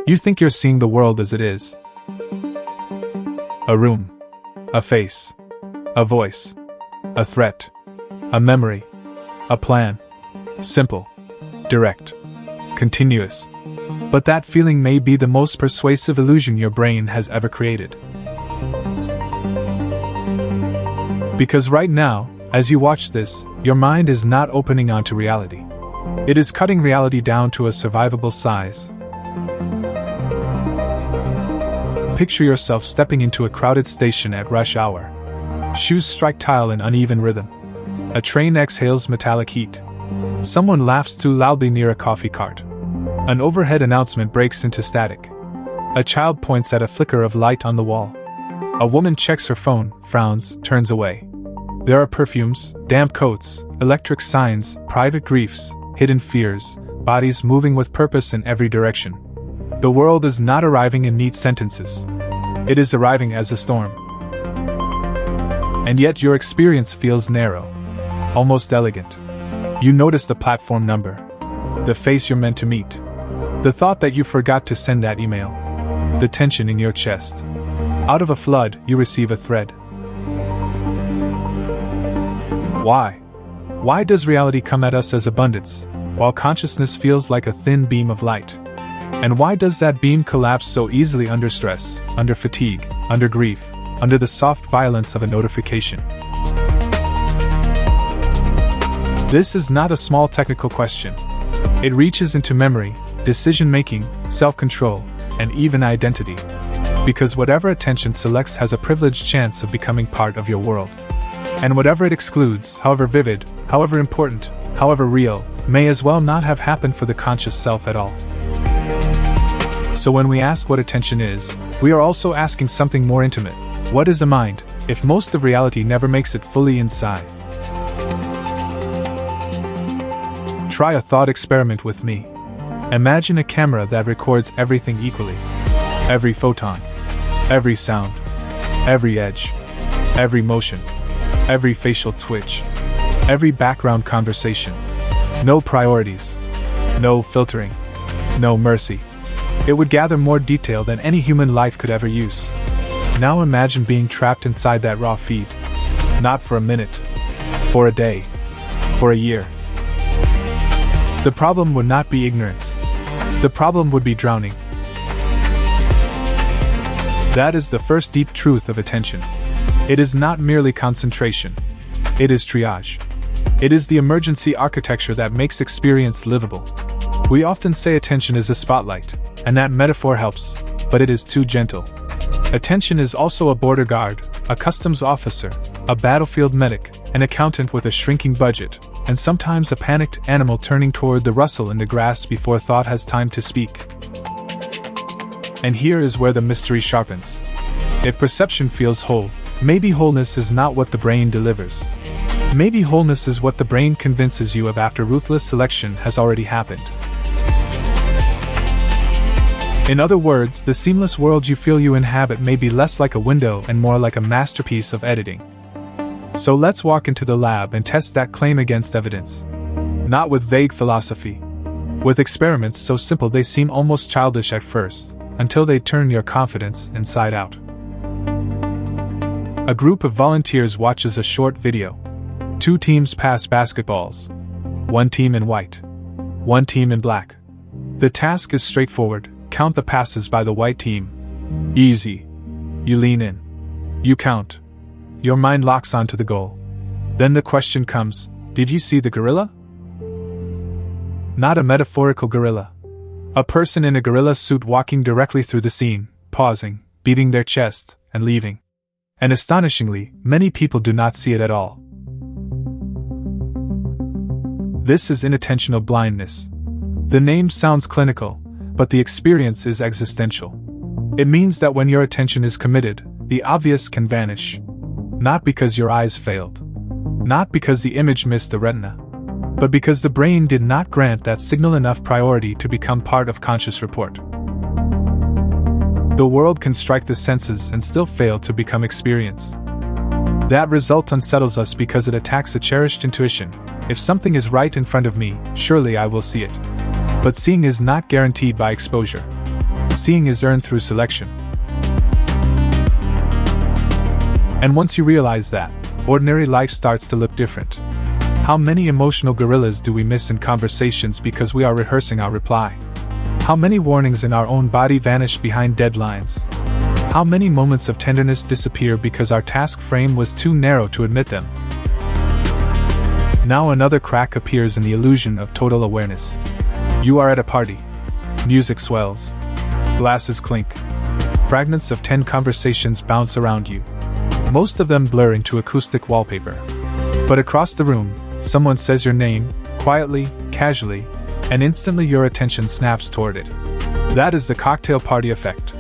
You think you're seeing the world as it is. A room. A face. A voice. A threat. A memory. A plan. Simple. Direct. Continuous. But that feeling may be the most persuasive illusion your brain has ever created. Because right now, as you watch this, your mind is not opening onto reality. It is cutting reality down to a survivable size. Picture yourself stepping into a crowded station at rush hour. Shoes strike tile in uneven rhythm. A train exhales metallic heat. Someone laughs too loudly near a coffee cart. An overhead announcement breaks into static. A child points at a flicker of light on the wall. A woman checks her phone, frowns, turns away. There are perfumes, damp coats, electric signs, private griefs, hidden fears, bodies moving with purpose in every direction. The world is not arriving in neat sentences. It is arriving as a storm. And yet your experience feels narrow, almost elegant. You notice the platform number, the face you're meant to meet, the thought that you forgot to send that email, the tension in your chest. Out of a flood, you receive a thread. Why? Why does reality come at us as abundance, while consciousness feels like a thin beam of light? And why does that beam collapse so easily under stress, under fatigue, under grief, under the soft violence of a notification? This is not a small technical question. It reaches into memory, decision-making, self-control, and even identity. Because whatever attention selects has a privileged chance of becoming part of your world. And whatever it excludes, however vivid, however important, however real, may as well not have happened for the conscious self at all. So when we ask what attention is, we are also asking something more intimate. What is a mind, if most of reality never makes it fully inside? Try a thought experiment with me. Imagine a camera that records everything equally. Every photon, every sound, every edge, every motion, every facial twitch, every background conversation. No priorities, no filtering, no mercy. It would gather more detail than any human life could ever use. Now imagine being trapped inside that raw feed. Not for a minute, for a day, for a year. The problem would not be ignorance. The problem would be drowning. That is the first deep truth of attention. It is not merely concentration. It is triage. It is the emergency architecture that makes experience livable. We often say attention is a spotlight, and that metaphor helps, but it is too gentle. Attention is also a border guard, a customs officer, a battlefield medic, an accountant with a shrinking budget, and sometimes a panicked animal turning toward the rustle in the grass before thought has time to speak. And here is where the mystery sharpens. If perception feels whole, maybe wholeness is not what the brain delivers. Maybe wholeness is what the brain convinces you of after ruthless selection has already happened. In other words, the seamless world you feel you inhabit may be less like a window and more like a masterpiece of editing. So let's walk into the lab and test that claim against evidence. Not with vague philosophy. With experiments so simple they seem almost childish at first, until they turn your confidence inside out. A group of volunteers watches a short video. 2 teams pass basketballs. 1 team in white. 1 team in black. The task is straightforward. Count the passes by the white team. Easy. You lean in. You count. Your mind locks onto the goal. Then the question comes, did you see the gorilla? Not a metaphorical gorilla. A person in a gorilla suit walking directly through the scene, pausing, beating their chest, and leaving. And astonishingly, many people do not see it at all. This is inattentional blindness. The name sounds clinical, but the experience is existential. It means that when your attention is committed, the obvious can vanish. Not because your eyes failed. Not because the image missed the retina. But because the brain did not grant that signal enough priority to become part of conscious report. The world can strike the senses and still fail to become experience. That result unsettles us because it attacks a cherished intuition. If something is right in front of me, surely I will see it. But seeing is not guaranteed by exposure. Seeing is earned through selection. And once you realize that, ordinary life starts to look different. How many emotional gorillas do we miss in conversations because we are rehearsing our reply? How many warnings in our own body vanish behind deadlines? How many moments of tenderness disappear because our task frame was too narrow to admit them? Now another crack appears in the illusion of total awareness. You are at a party. Music swells. Glasses clink. Fragments of 10 conversations bounce around you. Most of them blur into acoustic wallpaper. But across the room, someone says your name, quietly, casually, and instantly your attention snaps toward it. That is the cocktail party effect.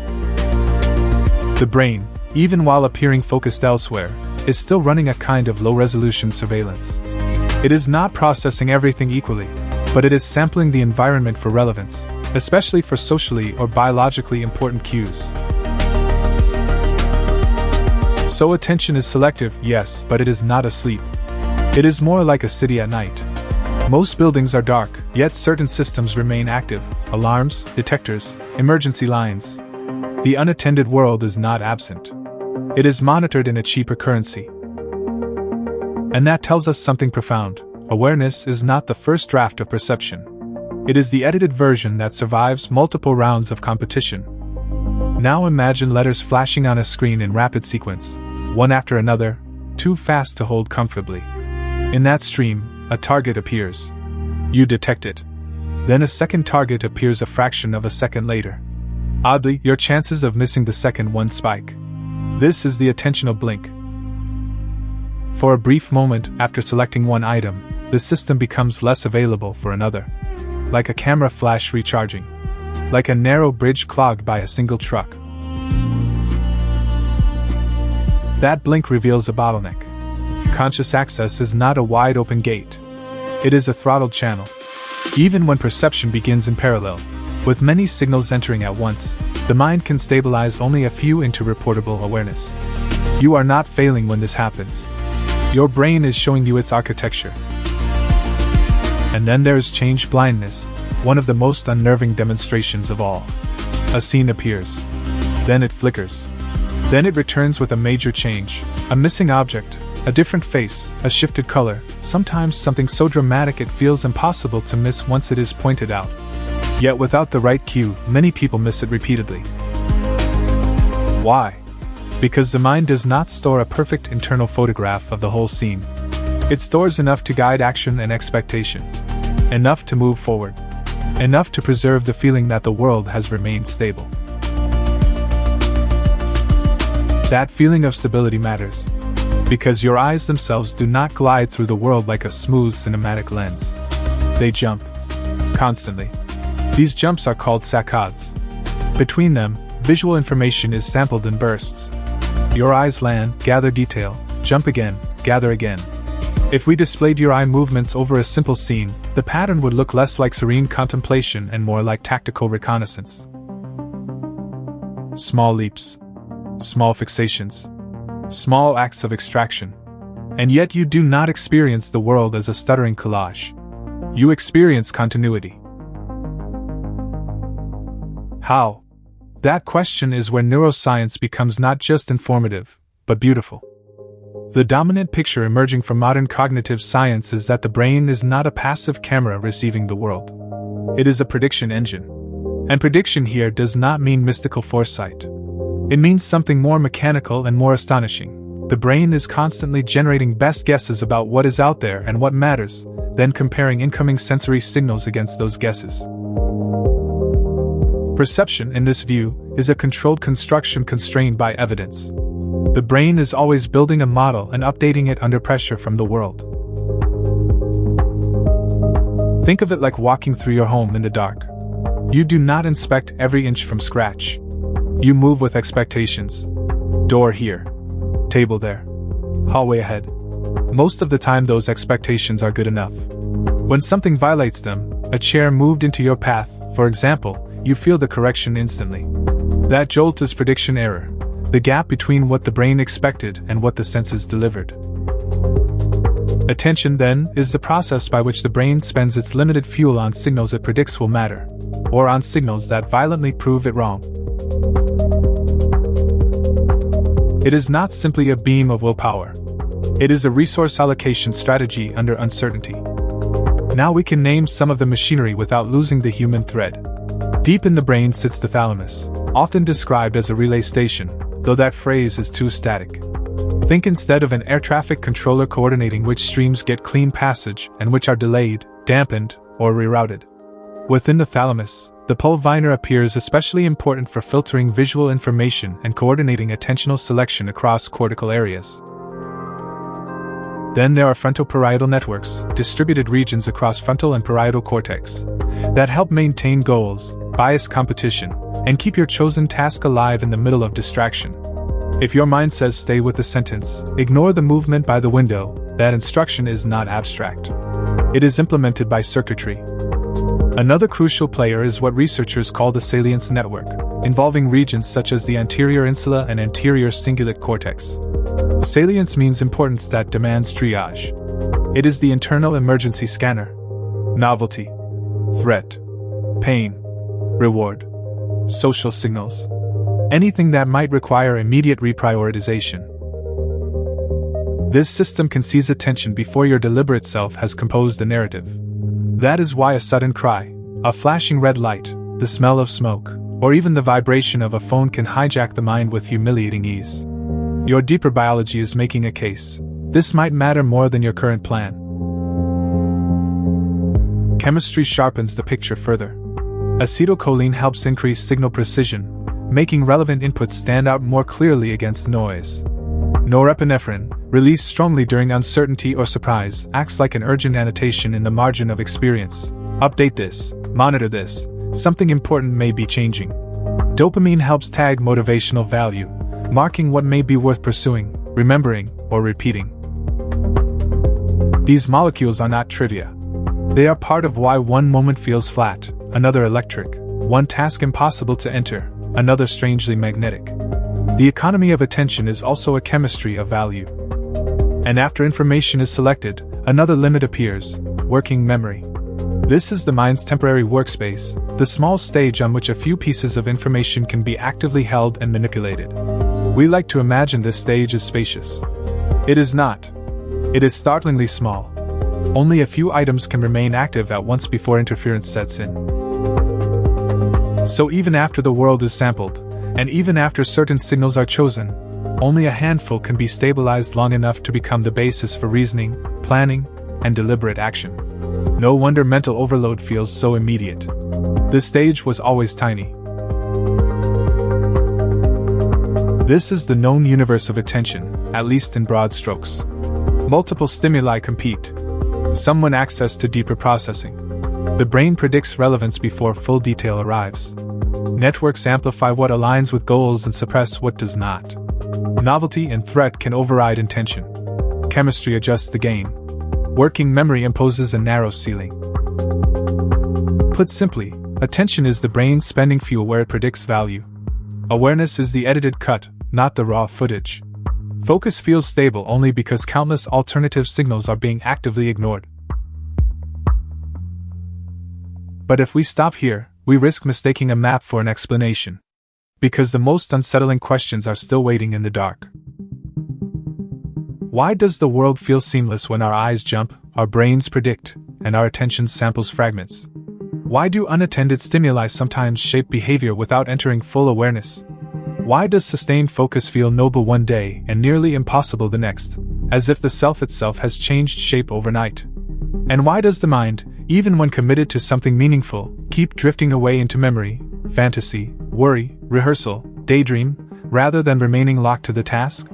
The brain, even while appearing focused elsewhere, is still running a kind of low-resolution surveillance. It is not processing everything equally, but it is sampling the environment for relevance, especially for socially or biologically important cues. So attention is selective, yes, but it is not asleep. It is more like a city at night. Most buildings are dark, yet certain systems remain active: alarms, detectors, emergency lines. The unattended world is not absent. It is monitored in a cheaper currency. And that tells us something profound. Awareness is not the first draft of perception. It is the edited version that survives multiple rounds of competition. Now imagine letters flashing on a screen in rapid sequence, one after another, too fast to hold comfortably. In that stream, a target appears. You detect it. Then a second target appears a fraction of a second later. Oddly, your chances of missing the second one spike. This is the attentional blink. For a brief moment after selecting one item, the system becomes less available for another. Like a camera flash recharging. Like a narrow bridge clogged by a single truck. That blink reveals a bottleneck. Conscious access is not a wide-open gate. It is a throttled channel. Even when perception begins in parallel, with many signals entering at once, the mind can stabilize only a few into reportable awareness. You are not failing when this happens. Your brain is showing you its architecture. And then there is change blindness, one of the most unnerving demonstrations of all. A scene appears. Then it flickers. Then it returns with a major change, a missing object, a different face, a shifted color, sometimes something so dramatic it feels impossible to miss once it is pointed out. Yet without the right cue, many people miss it repeatedly. Why? Because the mind does not store a perfect internal photograph of the whole scene. It stores enough to guide action and expectation. Enough to move forward. Enough to preserve the feeling that the world has remained stable. That feeling of stability matters. Because your eyes themselves do not glide through the world like a smooth cinematic lens. They jump. Constantly. These jumps are called saccades. Between them, visual information is sampled in bursts. Your eyes land, gather detail, jump again, gather again. If we displayed your eye movements over a simple scene, the pattern would look less like serene contemplation and more like tactical reconnaissance. Small leaps. Small fixations. Small acts of extraction. And yet you do not experience the world as a stuttering collage. You experience continuity. How? That question is where neuroscience becomes not just informative, but beautiful. The dominant picture emerging from modern cognitive science is that the brain is not a passive camera receiving the world. It is a prediction engine. And prediction here does not mean mystical foresight. It means something more mechanical and more astonishing. The brain is constantly generating best guesses about what is out there and what matters, then comparing incoming sensory signals against those guesses. Perception, in this view, is a controlled construction constrained by evidence. The brain is always building a model and updating it under pressure from the world. Think of it like walking through your home in the dark. You do not inspect every inch from scratch. You move with expectations. Door here. Table there. Hallway ahead. Most of the time those expectations are good enough. When something violates them, a chair moved into your path, for example, you feel the correction instantly. That jolt is prediction error, the gap between what the brain expected and what the senses delivered. Attention, then, is the process by which the brain spends its limited fuel on signals it predicts will matter, or on signals that violently prove it wrong. It is not simply a beam of willpower. It is a resource allocation strategy under uncertainty. Now we can name some of the machinery without losing the human thread. Deep in the brain sits the thalamus, often described as a relay station, though that phrase is too static. Think instead of an air traffic controller coordinating which streams get clean passage and which are delayed, dampened, or rerouted. Within the thalamus, the pulvinar appears especially important for filtering visual information and coordinating attentional selection across cortical areas. Then there are frontoparietal networks, distributed regions across frontal and parietal cortex, that help maintain goals, bias competition, and keep your chosen task alive in the middle of distraction. If your mind says stay with the sentence, ignore the movement by the window, that instruction is not abstract. It is implemented by circuitry. Another crucial player is what researchers call the salience network, involving regions such as the anterior insula and anterior cingulate cortex. Salience means importance that demands triage. It is the internal emergency scanner. Novelty, threat, pain, reward, social signals. Anything that might require immediate reprioritization. This system can seize attention before your deliberate self has composed a narrative. That is why a sudden cry, a flashing red light, the smell of smoke, or even the vibration of a phone can hijack the mind with humiliating ease. Your deeper biology is making a case. This might matter more than your current plan. Chemistry sharpens the picture further. Acetylcholine helps increase signal precision, making relevant inputs stand out more clearly against noise. Norepinephrine, released strongly during uncertainty or surprise, acts like an urgent annotation in the margin of experience. Update this, monitor this, something important may be changing. Dopamine helps tag motivational value, marking what may be worth pursuing, remembering, or repeating. These molecules are not trivia. They are part of why one moment feels flat, another electric, one task impossible to enter, another strangely magnetic. The economy of attention is also a chemistry of value. And after information is selected, another limit appears: working memory. This is the mind's temporary workspace, the small stage on which a few pieces of information can be actively held and manipulated. We like to imagine this stage as spacious. It is not. It is startlingly small. Only a few items can remain active at once before interference sets in. So even after the world is sampled, and even after certain signals are chosen, only a handful can be stabilized long enough to become the basis for reasoning, planning, and deliberate action. No wonder mental overload feels so immediate. This stage was always tiny. This is the known universe of attention, at least in broad strokes. Multiple stimuli compete. Some win access to deeper processing. The brain predicts relevance before full detail arrives. Networks amplify what aligns with goals and suppress what does not. Novelty and threat can override intention. Chemistry adjusts the game. Working memory imposes a narrow ceiling. Put simply, attention is the brain spending fuel where it predicts value. Awareness is the edited cut, not the raw footage. Focus feels stable only because countless alternative signals are being actively ignored. But if we stop here, we risk mistaking a map for an explanation. Because the most unsettling questions are still waiting in the dark. Why does the world feel seamless when our eyes jump, our brains predict, and our attention samples fragments? Why do unattended stimuli sometimes shape behavior without entering full awareness? Why does sustained focus feel noble one day and nearly impossible the next, as if the self itself has changed shape overnight? And why does the mind, even when committed to something meaningful, keep drifting away into memory, fantasy, worry, rehearsal, daydream, rather than remaining locked to the task?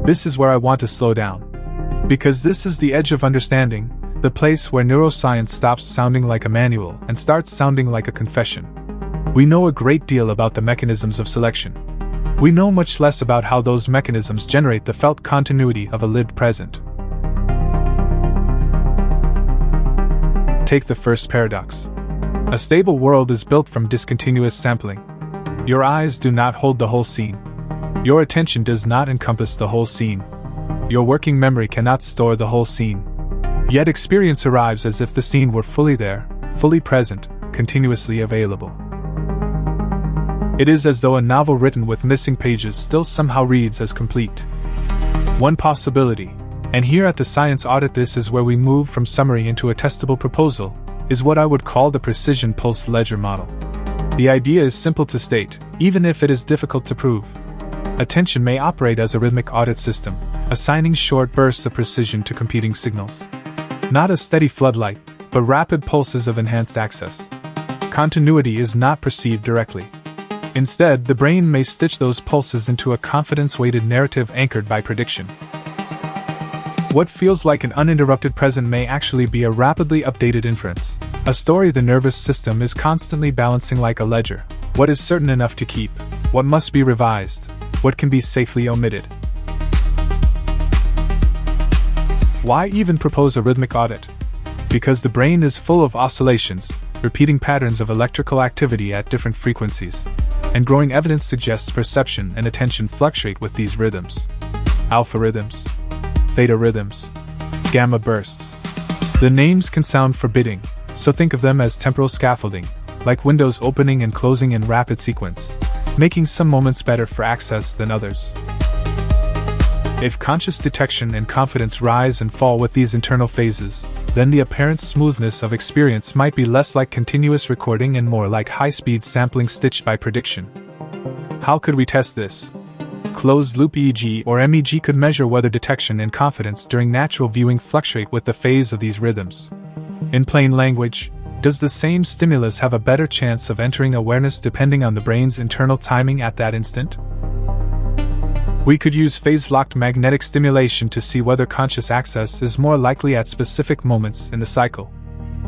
This is where I want to slow down. Because this is the edge of understanding, the place where neuroscience stops sounding like a manual and starts sounding like a confession. We know a great deal about the mechanisms of selection. We know much less about how those mechanisms generate the felt continuity of a lived present. Take the first paradox. A stable world is built from discontinuous sampling. Your eyes do not hold the whole scene. Your attention does not encompass the whole scene. Your working memory cannot store the whole scene. Yet experience arrives as if the scene were fully there, fully present, continuously available. It is as though a novel written with missing pages still somehow reads as complete. One possibility, and here at the Science Audit this is where we move from summary into a testable proposal, is what I would call the precision pulse ledger model. The idea is simple to state, even if it is difficult to prove. Attention may operate as a rhythmic audit system, assigning short bursts of precision to competing signals. Not a steady floodlight, but rapid pulses of enhanced access. Continuity is not perceived directly. Instead, the brain may stitch those pulses into a confidence-weighted narrative anchored by prediction. What feels like an uninterrupted present may actually be a rapidly updated inference, a story the nervous system is constantly balancing like a ledger. What is certain enough to keep? What must be revised? What can be safely omitted? Why even propose a rhythmic audit? Because the brain is full of oscillations, repeating patterns of electrical activity at different frequencies, and growing evidence suggests perception and attention fluctuate with these rhythms. Alpha rhythms, theta rhythms, gamma bursts. The names can sound forbidding, so think of them as temporal scaffolding, like windows opening and closing in rapid sequence, making some moments better for access than others. If conscious detection and confidence rise and fall with these internal phases, then the apparent smoothness of experience might be less like continuous recording and more like high-speed sampling stitched by prediction. How could we test this? Closed-loop EEG or MEG could measure whether detection and confidence during natural viewing fluctuate with the phase of these rhythms. In plain language, does the same stimulus have a better chance of entering awareness depending on the brain's internal timing at that instant? We could use phase-locked magnetic stimulation to see whether conscious access is more likely at specific moments in the cycle.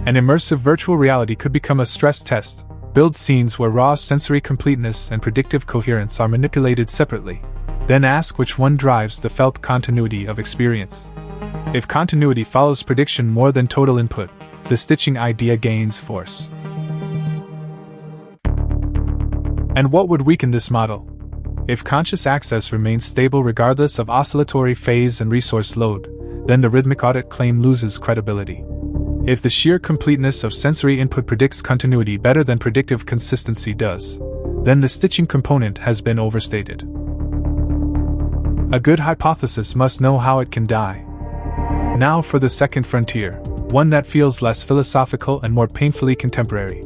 An immersive virtual reality could become a stress test, build scenes where raw sensory completeness and predictive coherence are manipulated separately, then ask which one drives the felt continuity of experience. If continuity follows prediction more than total input, the stitching idea gains force. And what would weaken this model? If conscious access remains stable regardless of oscillatory phase and resource load, then the rhythmic audit claim loses credibility. If the sheer completeness of sensory input predicts continuity better than predictive consistency does, then the stitching component has been overstated. A good hypothesis must know how it can die. Now for the second frontier, one that feels less philosophical and more painfully contemporary.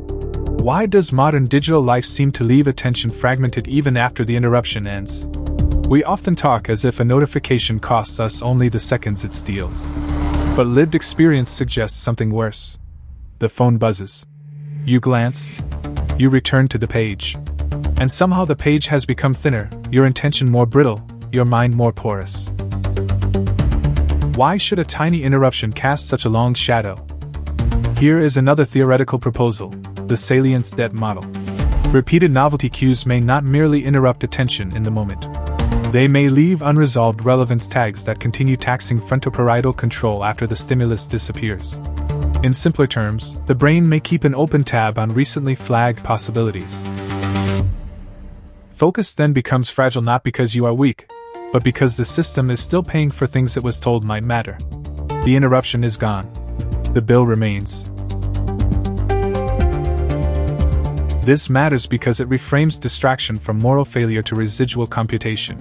Why does modern digital life seem to leave attention fragmented even after the interruption ends? We often talk as if a notification costs us only the seconds it steals. But lived experience suggests something worse. The phone buzzes. You glance. You return to the page. And somehow the page has become thinner, your intention more brittle, your mind more porous. Why should a tiny interruption cast such a long shadow? Here is another theoretical proposal, the salience debt model. Repeated novelty cues may not merely interrupt attention in the moment. They may leave unresolved relevance tags that continue taxing frontoparietal control after the stimulus disappears. In simpler terms, the brain may keep an open tab on recently flagged possibilities. Focus then becomes fragile not because you are weak, but because the system is still paying for things it was told might matter. The interruption is gone. The bill remains. This matters because it reframes distraction from moral failure to residual computation.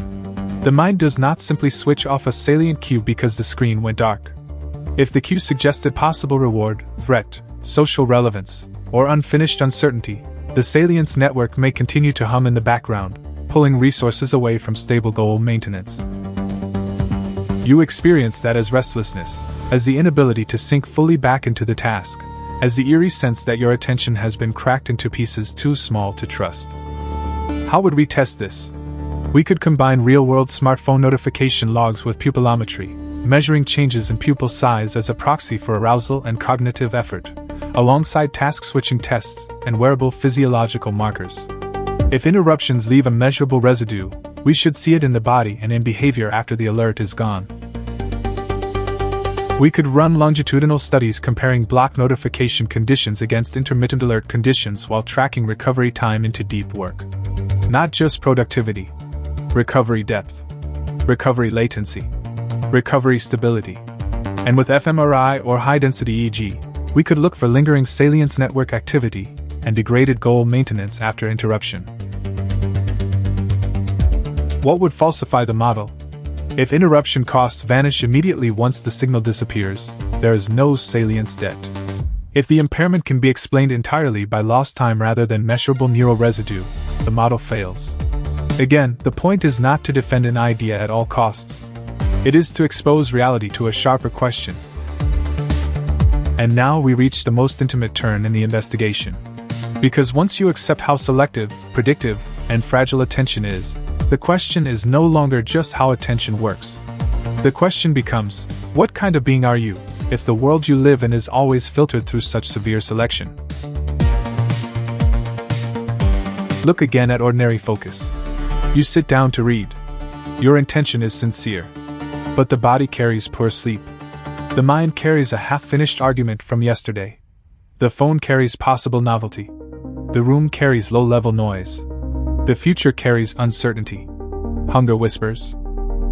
The mind does not simply switch off a salient cue because the screen went dark. If the cue suggested possible reward, threat, social relevance, or unfinished uncertainty, the salience network may continue to hum in the background, pulling resources away from stable goal maintenance. You experience that as restlessness, as the inability to sink fully back into the task, as the eerie sense that your attention has been cracked into pieces too small to trust. How would we test this? We could combine real-world smartphone notification logs with pupillometry, measuring changes in pupil size as a proxy for arousal and cognitive effort, alongside task-switching tests and wearable physiological markers. If interruptions leave a measurable residue, we should see it in the body and in behavior after the alert is gone. We could run longitudinal studies comparing block notification conditions against intermittent alert conditions while tracking recovery time into deep work. Not just productivity. Recovery depth. Recovery latency. recovery stability. And with fMRI or high-density EEG, we could look for lingering salience network activity and degraded goal maintenance after interruption. What would falsify the model? If interruption costs vanish immediately once the signal disappears, there is no salience debt. If the impairment can be explained entirely by lost time rather than measurable neural residue, the model fails. Again, the point is not to defend an idea at all costs. It is to expose reality to a sharper question. And now we reach the most intimate turn in the investigation. Because once you accept how selective, predictive, and fragile attention is, the question is no longer just how attention works. The question becomes, what kind of being are you, if the world you live in is always filtered through such severe selection? Look again at ordinary focus. You sit down to read. Your intention is sincere. But the body carries poor sleep. The mind carries a half-finished argument from yesterday. The phone carries possible novelty. The room carries low-level noise. The future carries uncertainty. Hunger whispers.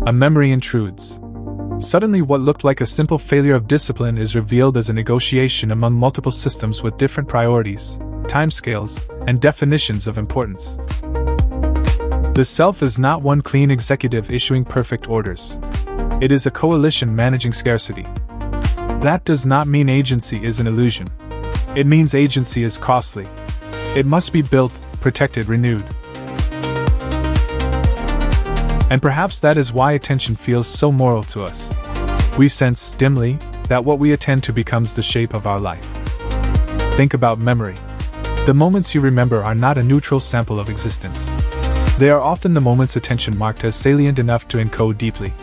A memory intrudes. Suddenly what looked like a simple failure of discipline is revealed as a negotiation among multiple systems with different priorities, timescales, and definitions of importance. The self is not one clean executive issuing perfect orders. It is a coalition managing scarcity. That does not mean agency is an illusion. It means agency is costly. It must be built, protected, renewed. And perhaps that is why attention feels so moral to us. We sense, dimly, that what we attend to becomes the shape of our life. Think about memory. The moments you remember are not a neutral sample of existence. They are often the moments attention marked as salient enough to encode deeply.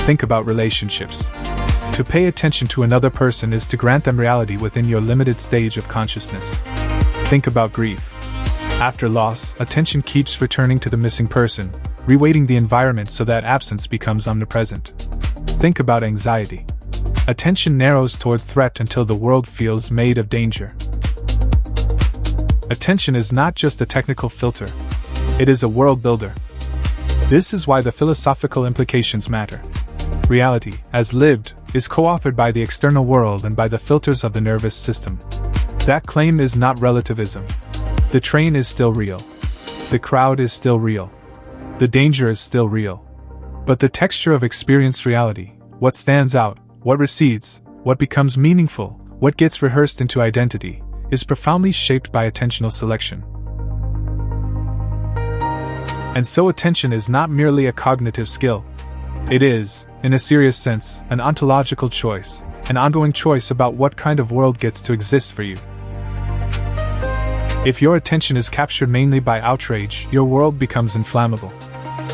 Think about relationships. To pay attention to another person is to grant them reality within your limited stage of consciousness. Think about grief. After loss, attention keeps returning to the missing person, reweighting the environment so that absence becomes omnipresent. Think about anxiety. Attention narrows toward threat until the world feels made of danger. Attention is not just a technical filter. It is a world builder. This is why the philosophical implications matter. Reality, as lived, is co-authored by the external world and by the filters of the nervous system. That claim is not relativism. The train is still real. The crowd is still real. The danger is still real. But the texture of experienced reality, what stands out, what recedes, what becomes meaningful, what gets rehearsed into identity, is profoundly shaped by attentional selection. And so attention is not merely a cognitive skill. It is, in a serious sense, an ontological choice, an ongoing choice about what kind of world gets to exist for you. If your attention is captured mainly by outrage, your world becomes inflammable.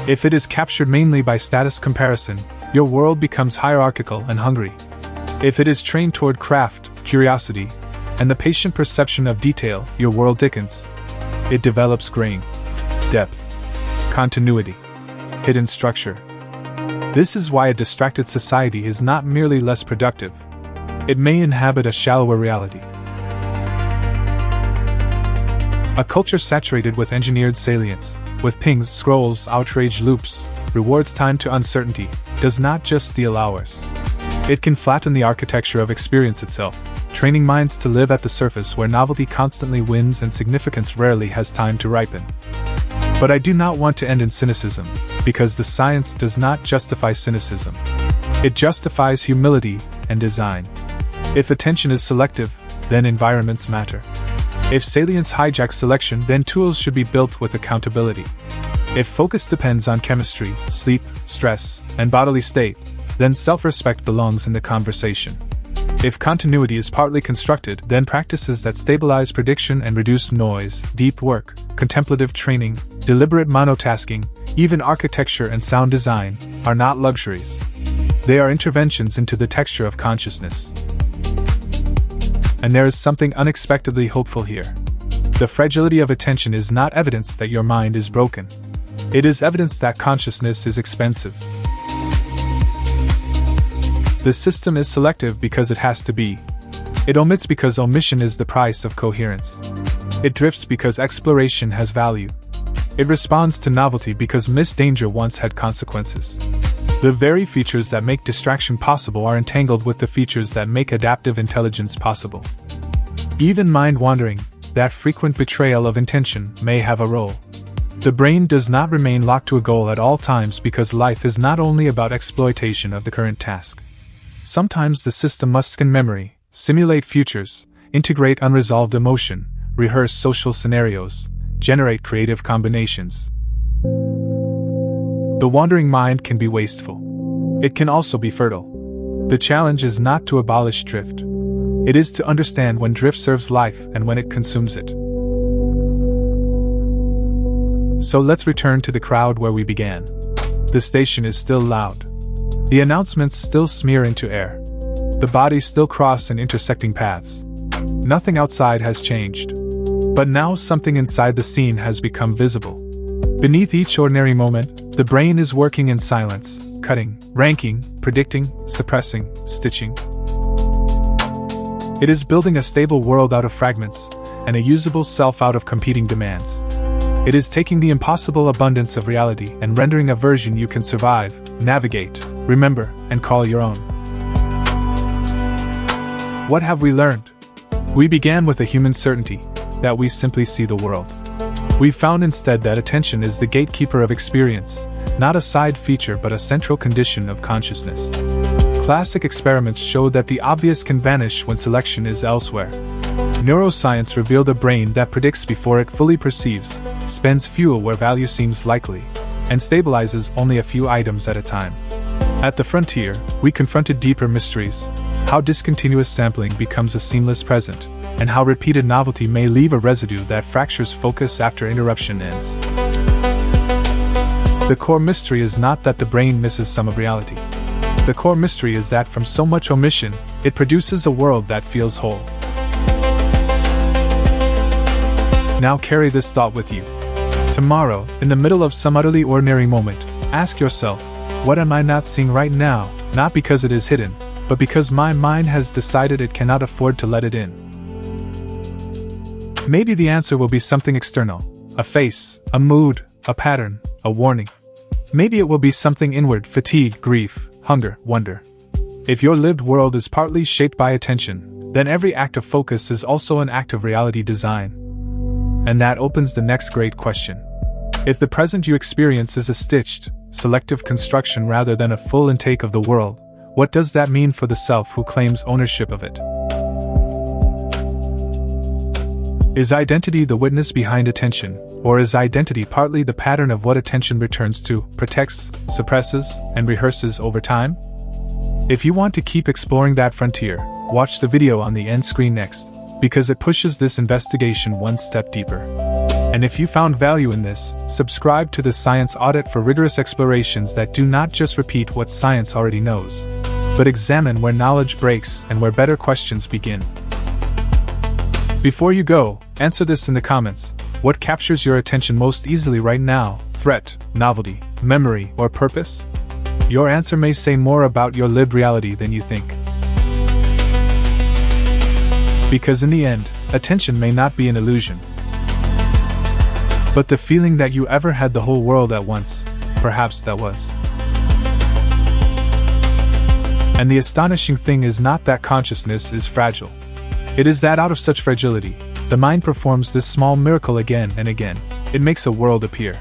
If it is captured mainly by status comparison, your world becomes hierarchical and hungry. If it is trained toward craft, curiosity, and the patient perception of detail, your world thickens. It develops grain, depth, continuity, hidden structure. This is why a distracted society is not merely less productive. It may inhabit a shallower reality. A culture saturated with engineered salience, with pings, scrolls, outrage loops, rewards time to uncertainty, does not just steal hours. It can flatten the architecture of experience itself, training minds to live at the surface where novelty constantly wins and significance rarely has time to ripen. But I do not want to end in cynicism, because the science does not justify cynicism. It justifies humility and design. If attention is selective, then environments matter. If salience hijacks selection, then tools should be built with accountability. If focus depends on chemistry, sleep, stress, and bodily state, then self-respect belongs in the conversation. If continuity is partly constructed, then practices that stabilize prediction and reduce noise, deep work, contemplative training, deliberate monotasking, even architecture and sound design, are not luxuries. They are interventions into the texture of consciousness. And there is something unexpectedly hopeful here. The fragility of attention is not evidence that your mind is broken. It is evidence that consciousness is expensive. The system is selective because it has to be. It omits because omission is the price of coherence. It drifts because exploration has value. It responds to novelty because missed danger once had consequences. The very features that make distraction possible are entangled with the features that make adaptive intelligence possible. Even mind-wandering, that frequent betrayal of intention, may have a role. The brain does not remain locked to a goal at all times because life is not only about exploitation of the current task. Sometimes the system must scan memory, simulate futures, integrate unresolved emotion, rehearse social scenarios, generate creative combinations. The wandering mind can be wasteful. It can also be fertile. The challenge is not to abolish drift. It is to understand when drift serves life and when it consumes it. So let's return to the crowd where we began. The station is still loud. The announcements still smear into air. The bodies still cross in intersecting paths. Nothing outside has changed. But now something inside the scene has become visible. Beneath each ordinary moment, the brain is working in silence, cutting, ranking, predicting, suppressing, stitching. It is building a stable world out of fragments, and a usable self out of competing demands. It is taking the impossible abundance of reality and rendering a version you can survive, navigate, remember, and call your own. What have we learned? We began with a human certainty, that we simply see the world. We found instead that attention is the gatekeeper of experience, not a side feature but a central condition of consciousness. Classic experiments showed that the obvious can vanish when selection is elsewhere. Neuroscience revealed a brain that predicts before it fully perceives, spends fuel where value seems likely, and stabilizes only a few items at a time. At the frontier, we confronted deeper mysteries, how discontinuous sampling becomes a seamless present, and how repeated novelty may leave a residue that fractures focus after interruption ends. The core mystery is not that the brain misses some of reality. The core mystery is that from so much omission, it produces a world that feels whole. Now carry this thought with you. Tomorrow, in the middle of some utterly ordinary moment, ask yourself, what am I not seeing right now, not because it is hidden, but because my mind has decided it cannot afford to let it in. Maybe the answer will be something external, a face, a mood, a pattern, a warning. Maybe it will be something inward, fatigue, grief, hunger, wonder. If your lived world is partly shaped by attention, then every act of focus is also an act of reality design. And that opens the next great question. If the present you experience is a stitched, selective construction rather than a full intake of the world, what does that mean for the self who claims ownership of it? Is identity the witness behind attention, or is identity partly the pattern of what attention returns to, protects, suppresses, and rehearses over time? If you want to keep exploring that frontier, watch the video on the end screen next, because it pushes this investigation one step deeper. And if you found value in this, subscribe to the Science Audit for rigorous explorations that do not just repeat what science already knows, but examine where knowledge breaks and where better questions begin. Before you go, answer this in the comments. What captures your attention most easily right now? Threat, novelty, memory, or purpose? Your answer may say more about your lived reality than you think. Because in the end, attention may not be an illusion. But the feeling that you ever had the whole world at once, perhaps that was. And the astonishing thing is not that consciousness is fragile. It is that out of such fragility, the mind performs this small miracle again and again. It makes a world appear.